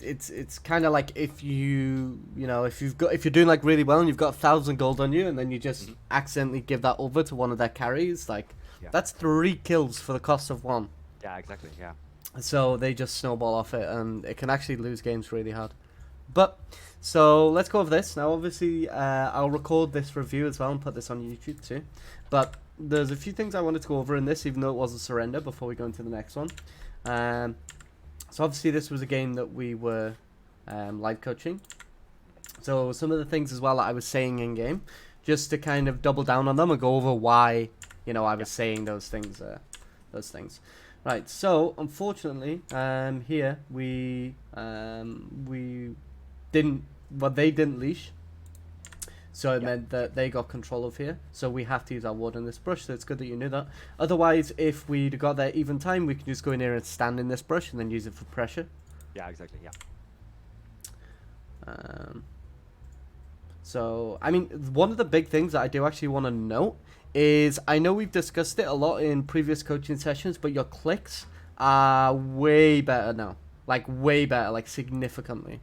it's kind of like if if you're doing like really well and you've got 1,000 gold on you, and then you just Hmm. accidentally give that over to one of their carries, like Yeah. that's 3 kills for the cost of one. Yeah. Exactly. Yeah. So they just snowball off it, and it can actually lose games really hard. But so let's go over this now. Obviously, I'll record this review as well and put this on YouTube too. But there's a few things I wanted to go over in this, even though it was a surrender. Before we go into the next one, um, so obviously this was a game that we were live coaching. So some of the things as well that I was saying in game, just to kind of double down on them and go over why I Yeah. was saying those things. Right. So unfortunately, here we didn't. Well, they didn't leash, so it Yeah. meant that they got control of here. So we have to use our ward in this brush. So it's good that you knew that. Otherwise, if we'd got there even time, we can just go in here and stand in this brush and then use it for pressure. Yeah. Exactly. Yeah. Um, So, I mean, one of the big things that I do actually want to note is I know we've discussed it a lot in previous coaching sessions, but your clicks are way better now. Like, way better, like, significantly.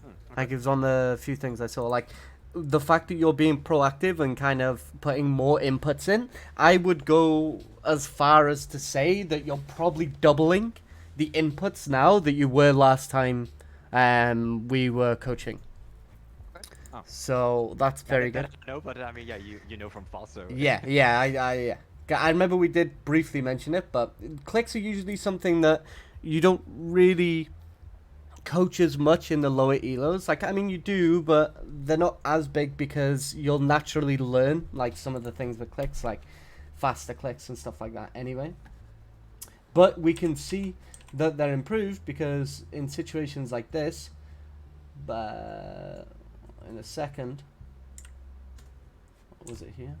Okay. Like, it was on the few things I saw. Like, the fact that you're being proactive and kind of putting more inputs in, I would go as far as to say that you're probably doubling the inputs now that you were last time we were coaching. Okay. Oh. So that's Yeah. very good. That I know, but I mean, yeah, you know from fall, so. Yeah. I remember we did briefly mention it, but clicks are usually something that you don't really coach as much in the lower elos. Like, I mean, you do, but they're not as big because you'll naturally learn like some of the things with clicks, like faster clicks and stuff like that. Anyway, but we can see that they're improved because in situations like this, but in a second, what was it here?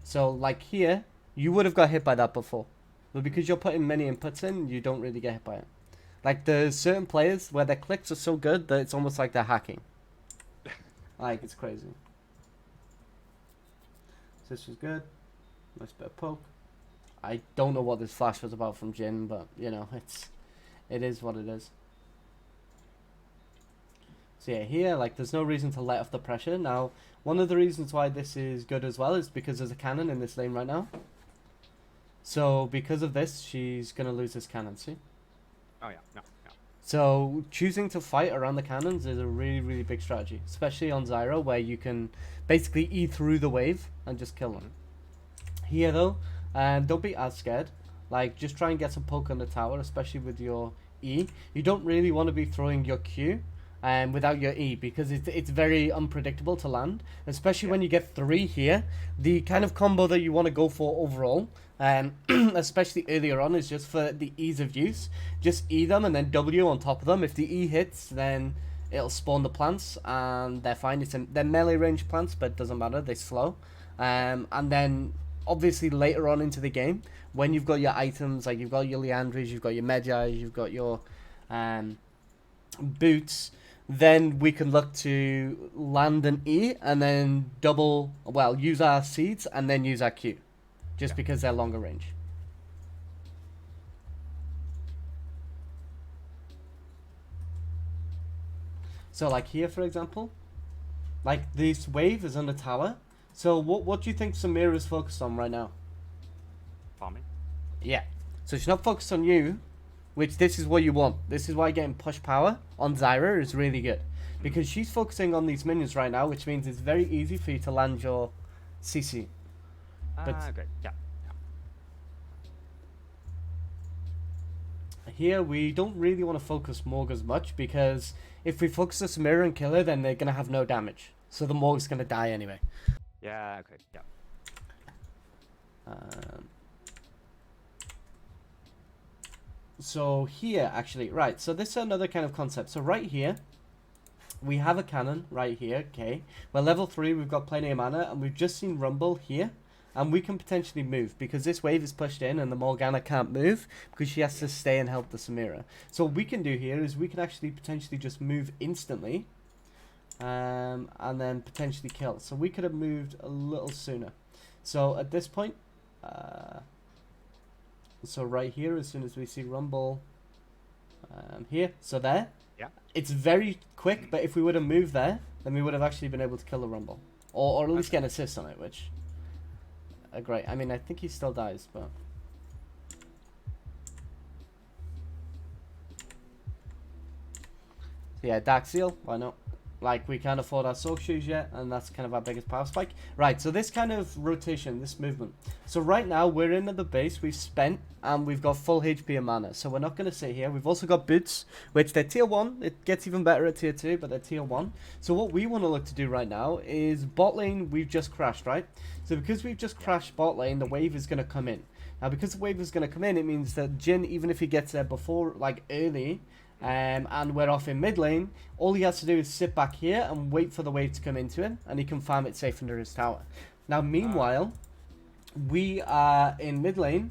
So, like here, you would have got hit by that before. But because you're putting many inputs in, you don't really get hit by it. Like, there's certain players where their clicks are so good that it's almost like they're hacking. Like, it's crazy. So this was good. Nice bit of poke. I don't know what this flash was about from Jin, but, it is what it is. So yeah, here, like, there's no reason to let off the pressure. Now, one of the reasons why this is good as well is because there's a cannon in this lane right now. So because of this, she's going to lose this cannon, see? Oh yeah. No. Yeah. So choosing to fight around the cannons is a really, really big strategy, especially on Zyra, where you can basically E through the wave and just kill them. Here, though, don't be as scared. Like, just try and get some poke on the tower, especially with your E. You don't really want to be throwing your Q without your E, because it's very unpredictable to land, especially Yeah. when you get 3 here. The kind of combo that you want to go for overall, especially earlier on, is just for the ease of use. Just E them and then W on top of them. If the E hits, then it'll spawn the plants, and they're fine. They're melee range plants, but it doesn't matter. They slow. And then obviously later on into the game, when you've got your items, like you've got your Leandries, you've got your Medjai, you've got your boots, then we can look to land an E and then use our seeds and then use our Q, just Yeah. because they're longer range. So like here, for example, like this wave is on the tower. So what do you think Samira is focused on right now? Farming. Yeah. So she's not focused on you, which this is what you want. This is why getting push power on Zyra is really good. Because she's focusing on these minions right now, which means it's very easy for you to land your CC. But Great. Yeah. here we don't really want to focus Morg as much, because if we focus the Samira and kill her, then they're going to have no damage. So the Morg's going to die anyway. Yeah. Okay. Yeah. So here, actually, right, so this is another kind of concept. So right here, we have a cannon right here, okay. We're level 3, we've got plenty of mana, and we've just seen Rumble here. And we can potentially move, because this wave is pushed in and the Morgana can't move, because she has to stay and help the Samira. So what we can do here is we can actually potentially just move instantly, and then potentially kill. So we could have moved a little sooner. So at this point, so right here, as soon as we see Rumble, here. So there. Yeah. It's very quick, but if we would have moved there, then we would have actually been able to kill the Rumble. Or at least get an assist on it, which... great. I mean, I think he still dies, but... Yeah, Dark Seal, why not? Like, we can't afford our soak shoes yet, and that's kind of our biggest power spike. Right, so this kind of rotation, this movement. So right now, we're in at the base, we've spent, and we've got full HP and mana. So we're not going to sit here. We've also got boots, which they're tier 1. It gets even better at tier 2, but they're tier 1. So what we want to look to do right now is bot lane, we've just crashed, right? So because we've just crashed bot lane, the wave is going to come in. Now, because the wave is going to come in, it means that Jhin, even if he gets there before, like, early... and we're off in mid lane, all he has to do is sit back here and wait for the wave to come into him, and he can farm it safe under his tower. Now, meanwhile, we are in mid lane,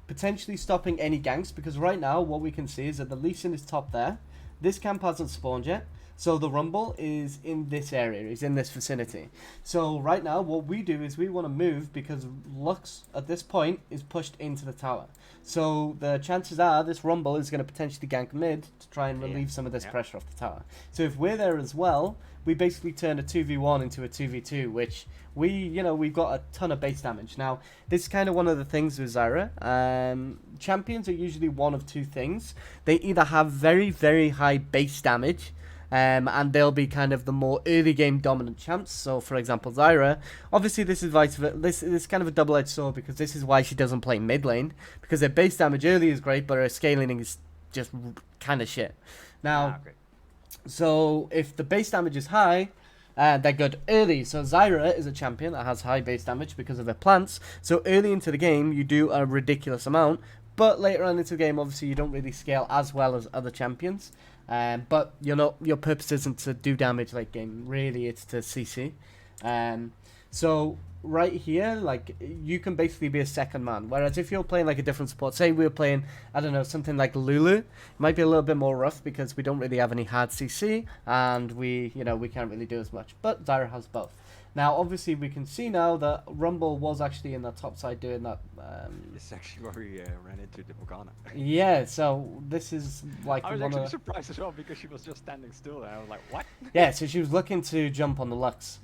potentially stopping any ganks, because right now, what we can see is that the Lee Sin is top there. This camp hasn't spawned yet, so the Rumble is in this area, is in this vicinity. So right now, what we do is we want to move, because Lux, at this point, is pushed into the tower. So the chances are this Rumble is going to potentially gank mid to try and relieve some of this pressure off the tower. So if we're there as well, we basically turn a 2v1 into a 2v2, which we've got a ton of base damage. Now, this is kind of one of the things with Zyra. Champions are usually one of two things. They either have very, very high base damage, and they'll be kind of the more early game dominant champs. So, for example, Zyra. Obviously, this is this is kind of a double-edged sword, because this is why she doesn't play mid lane, because her base damage early is great, but her scaling is just kind of shit. Now, so if the base damage is high, they're good early. So Zyra is a champion that has high base damage because of her plants. So early into the game, you do a ridiculous amount. But later on into the game, obviously, you don't really scale as well as other champions. But your purpose isn't to do damage late game. Really, it's to CC. So right here, like, you can basically be a second man. Whereas if you're playing like a different support, say we were playing, I don't know, something like Lulu, it might be a little bit more rough because we don't really have any hard CC, and we can't really do as much. But Zyra has both. Now, obviously, we can see now that Rumble was actually in the top side doing that. This is actually where we ran into the Morgana. Yeah, so this is like I was actually surprised as well, because she was just standing still, and I was like, what? Yeah, so she was looking to jump on the Lux.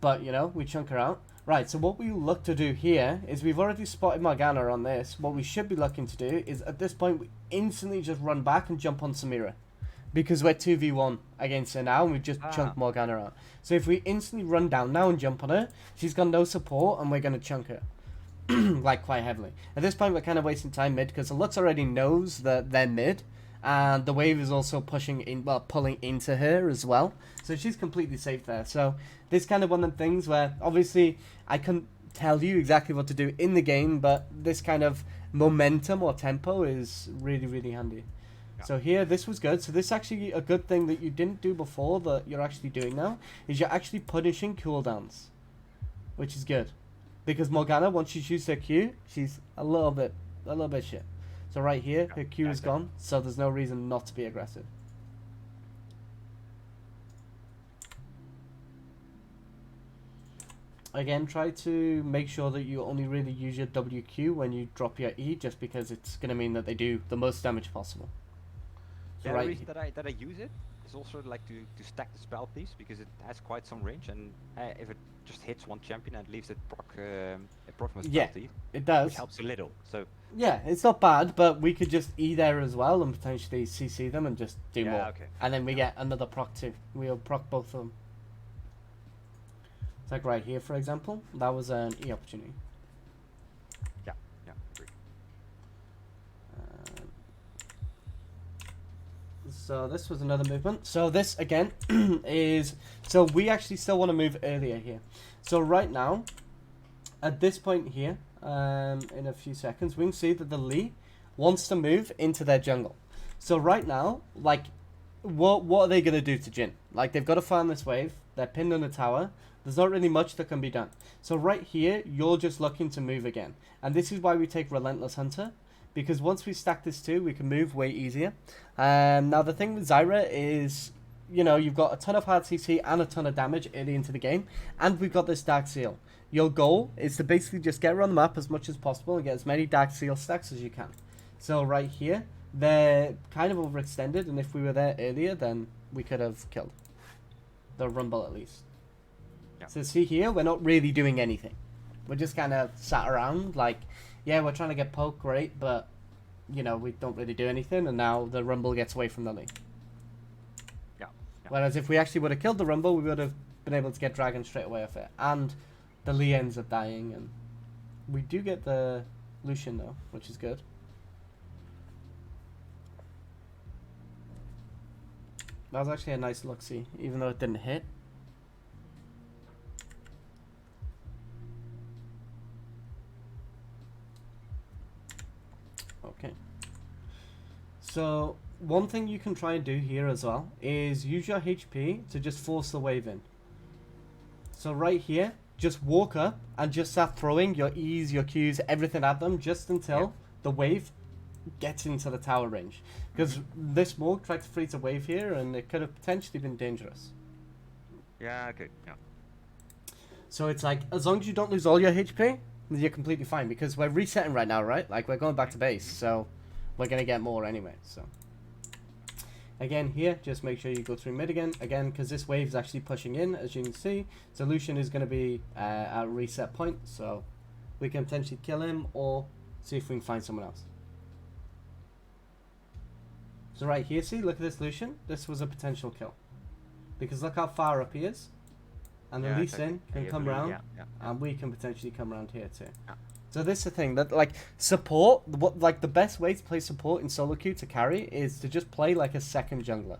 But, we chunk her out. Right, so what we look to do here is we've already spotted Morgana on this. What we should be looking to do is, at this point, we instantly just run back and jump on Samira. Because we're 2v1 against her now, and we've just chunked Morgana out. So if we instantly run down now and jump on her, she's got no support, and we're going to chunk her. Like, quite heavily. At this point, we're kind of wasting time mid, because the Lux already knows that they're mid. And the wave is also pulling into her as well. So she's completely safe there. So this kind of one of the things where, obviously, I couldn't tell you exactly what to do in the game, but this kind of momentum or tempo is really, really handy. Yeah. So here, this was good. So this is actually a good thing that you didn't do before that you're actually doing now, is you're actually punishing cooldowns, which is good. Because Morgana, once she's used her Q, she's a little bit shit. So right here, her Q is gone, so there's no reason not to be aggressive. Again, try to make sure that you only really use your WQ when you drop your E, just because it's going to mean that they do the most damage possible. So the reason that I use it is also like to stack the spell piece, because it has quite some range, and if it just hits one champion and leaves it proc from a spell piece, it does. Which helps a little. So yeah, it's not bad, but we could just E there as well and potentially CC them and just do more. Okay. And then we get another proc too. We'll proc both of them. It's like right here, for example. That was an E opportunity. Yeah, agree. So this was another movement. So this, again, is... So we actually still want to move earlier here. So right now, at this point here, in a few seconds, we can see that the Lee wants to move into their jungle. So right now, like, what are they going to do to Jhin? Like, they've got to farm this wave. They're pinned on the tower. There's not really much that can be done. So right here, you're just looking to move again. And this is why we take Relentless Hunter. Because once we stack this too, we can move way easier. Now, the thing with Zyra is, you've got a ton of hard CC and a ton of damage early into the game. And we've got this Dark Seal. Your goal is to basically just get around the map as much as possible and get as many Dark Seal stacks as you can. So right here, they're kind of overextended, and if we were there earlier, then we could have killed the Rumble at least. Yeah. So see here, we're not really doing anything. We're just kind of sat around, like, yeah, we're trying to get poke, great, but, you know, we don't really do anything, and now the Rumble gets away from the Lee. Yeah. Whereas if we actually would have killed the Rumble, we would have been able to get Dragon straight away off it. And the Lee ends up dying, and we do get the Lucian, though, which is good. That was actually a nice look-see, even though it didn't hit. Okay. So, one thing you can try and do here as well is use your HP to just force the wave in. So right here, just walk up and just start throwing your E's, your Q's, everything at them just until the wave gets into the tower range. Because this smoke tried to freeze a wave here and it could have potentially been dangerous. Yeah, okay, yeah. So it's like, as long as you don't lose all your HP, you're completely fine. Because we're resetting right now, right? Like, we're going back to base, so we're going to get more anyway, so. Again, here, just make sure you go through mid again, because this wave is actually pushing in, as you can see. So Lucian is going to be at a reset point, so we can potentially kill him or see if we can find someone else. So right here, see, look at this Lucian. This was a potential kill. Because look how far up he is. And the Lee Sin can come around, and we can potentially come around here too. Yeah. So this is the thing, that like support, like the best way to play support in solo queue to carry is to just play like a second jungler.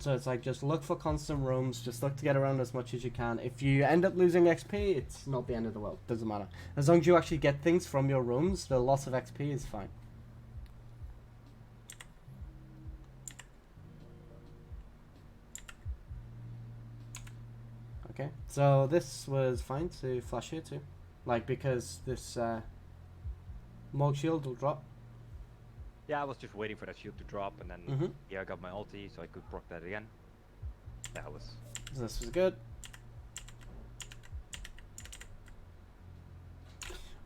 So it's like, just look for constant roams, just look to get around as much as you can. If you end up losing XP, it's not the end of the world, doesn't matter. As long as you actually get things from your roams, the loss of XP is fine. Okay, so this was fine to flash here too. Like, because this Morg shield will drop. Yeah, I was just waiting for that shield to drop, and then I got my ulti, so I could proc that again. That was... So this was good.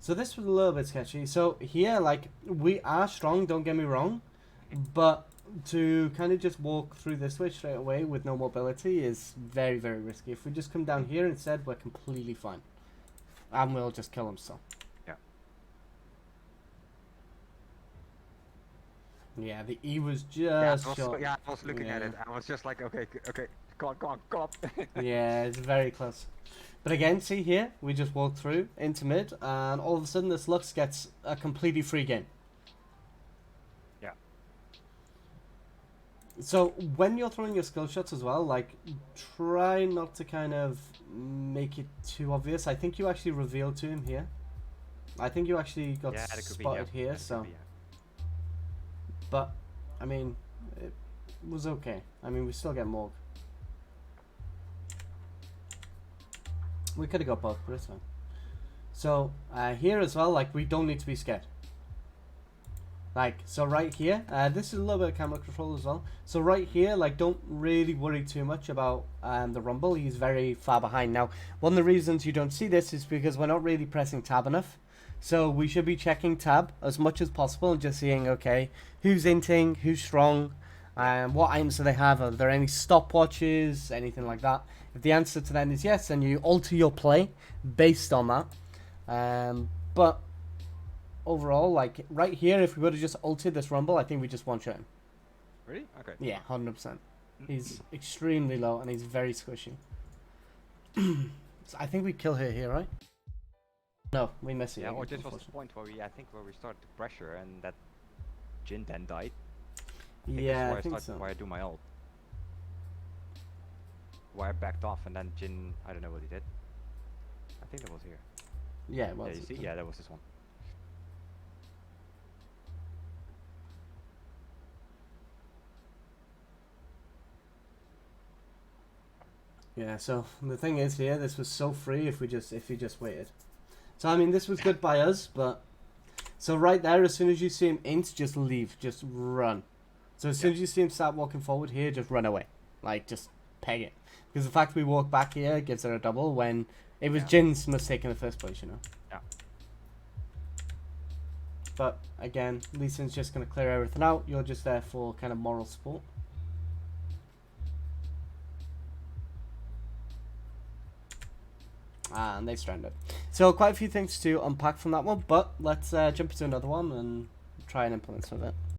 So this was a little bit sketchy. So here, like, we are strong, don't get me wrong, but to kind of just walk through this way straight away with no mobility is very, very risky. If we just come down here instead, we're completely fine. And we'll just kill him, so. Yeah, the E was just short. Yeah, I was looking at it. I was just like, okay, come on. Yeah, it's very close. But again, see here, we just walk through into mid, and all of a sudden this Lux gets a completely free game. Yeah. So when you're throwing your skill shots as well, like, try not to kind of make it too obvious. I think you actually revealed to him here. I think you actually got spotted here, so. But, I mean, it was okay. I mean, we still get Morg. We could have got both, but it's fine. So, here as well, like, we don't need to be scared. Like, so right here, this is a little bit of camera control as well. So right here, like, don't really worry too much about the Rumble. He's very far behind. Now, one of the reasons you don't see this is because we're not really pressing tab enough. So we should be checking tab as much as possible and just seeing, okay, who's inting, who's strong, what items do they have, are there any stopwatches, anything like that. If the answer to that is yes, then you alter your play based on that. But overall, like right here, if we would have just altered this Rumble, I think we just one-shot him. Really? Okay. Yeah, 100%. He's extremely low and he's very squishy. So I think we kill her here, right? No, we miss it. Yeah, or this was the point where we started to pressure and that Jhin then died. Yeah, I think so. Why I do my ult. Why I backed off and then Jhin, I don't know what he did. I think that was here. Yeah, it was. Yeah, you see? Yeah, that was this one. Yeah, so the thing is here, this was so free if you just waited. So I mean, this was good by us, but so right there, as soon as you see him int, just leave, just run. So as soon as you see him start walking forward here, just run away, like just peg it. Because the fact we walk back here gives her a double when it was Jin's mistake in the first place, you know. Yeah. But again, Lee Sin's just going to clear everything out. You're just there for kind of moral support. And they stranded. So quite a few things to unpack from that one, but let's jump into another one and try and implement some of it.